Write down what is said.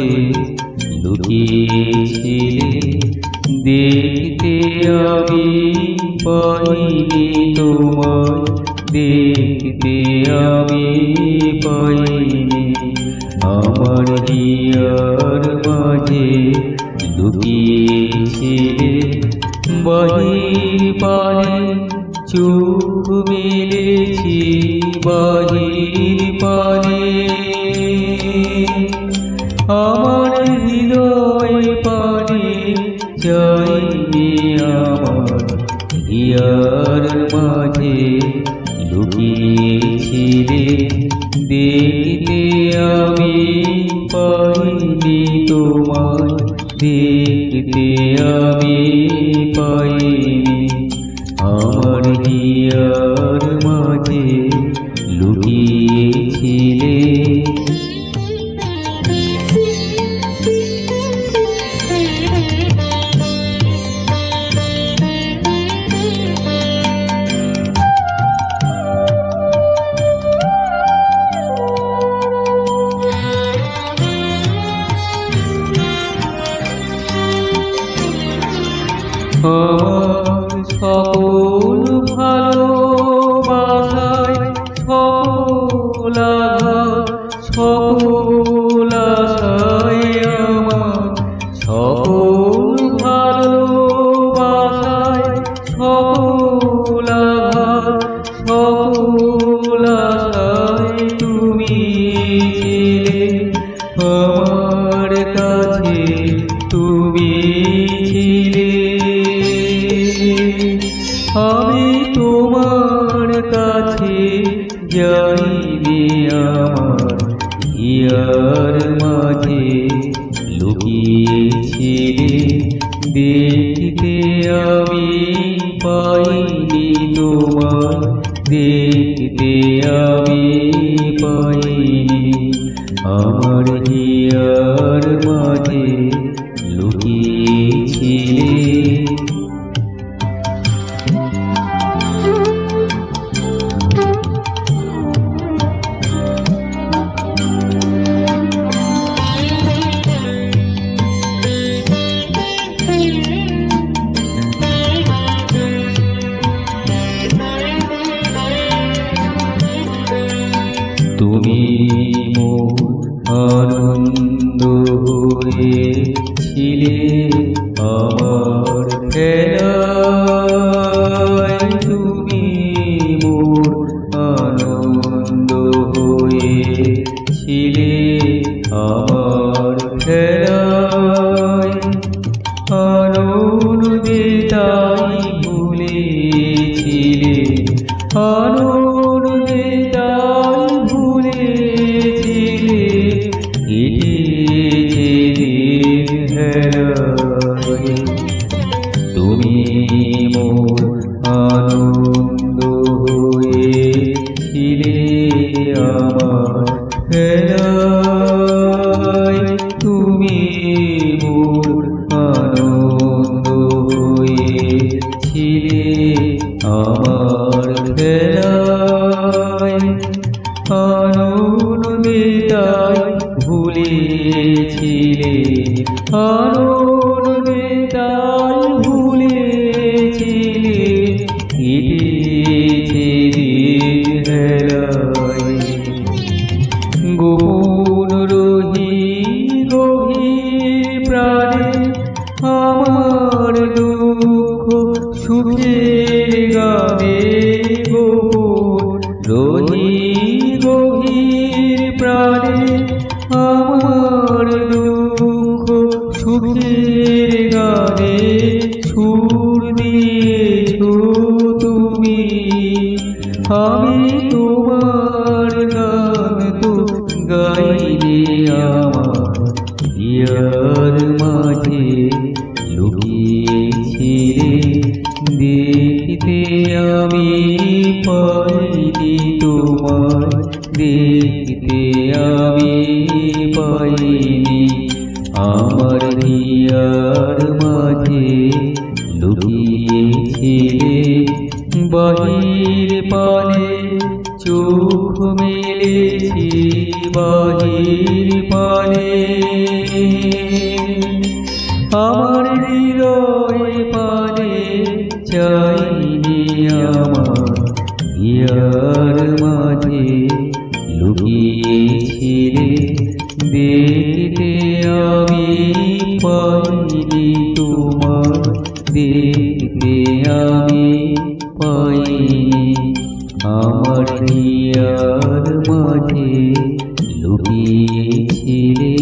মাঝে লুকিয়েছিলে, দেখতে আমি পাইনি তোমায়, দেখতে আমি পাইনি। আমার হিয়ার মাঝে লুকিয়েছিলে, বাহির পানে চোখ মেলেছি, বাহির পানে আমার হৃদয় পানে চাইবে আমার হিয়ার মাঝে লুকিয়েছিলে, দেখতে আমি পাইনি তোমায়, দেখতে আমি পাইনি। আমার হিয়ার মাঝে লুকিয়েছিলে। আমার সকল ভালোবাসায় সকল আঘাত, সকল আশায় আমার সকল ভালোবাসায় সকল আঘাত, সকল আশায় তুমি ছিলে আমার কাছে, তুমি ছিলে। আমি তোমার কাছে যাইবে আমার হিয়ার মাঝে লুকিয়েছিলে, দেখতে আমি পাইনি তোমায়, দেখতে আমি পাইনি। আমার হিয়ার মাঝে লুকিয়েছিলে। তুমি মোর আনন্দ হয়েছিলে আমার খেলায়, তুমি মোর আনন্দ হয়েছিলে আমার খেলায়। আনন্দে তাই ভুলেছিলে, আনন্দে তাই ভুলেছিলে, কেটেছে দিন হেলায়। তুমি মোর আনন্দ হয়েছিলে আমার খেলায়, তুমি মোর আনন্দ হয়েছিলে আমার খেলায়। আনন্দে তাই ভুলেছিলে, আনন্দে তাই ভুলেছিলে, কেটেছে দিন হেলায়। গোপন রহি গভীর প্রাণে আমার দুঃখ সুখের গানে, গোপন রহি গভীর প্রাণে আমার দুঃখ সুখের গানে সুর দিয়েছো তুমি। আমি তোমার গান তো গাইলে আমার হিয়ার মাঝে লুকিয়েছিলে, দেখতে আমি পাইনি তোমায়, দেখতে আমি পাইনি। আমার হিয়ার মাঝে লুকিয়েছিলে, বাহির পানে চোখ মেলেছি বাহির পানে, আমার হৃদয় পানে চাইনি আমার হিয়ার মাঝে লুকিয়েছিলে, দেখতে আমি পাইনি তোমার, দেখতে আমি পাইনি আমার হিয়ার মাঝে লুকিয়েছিলে।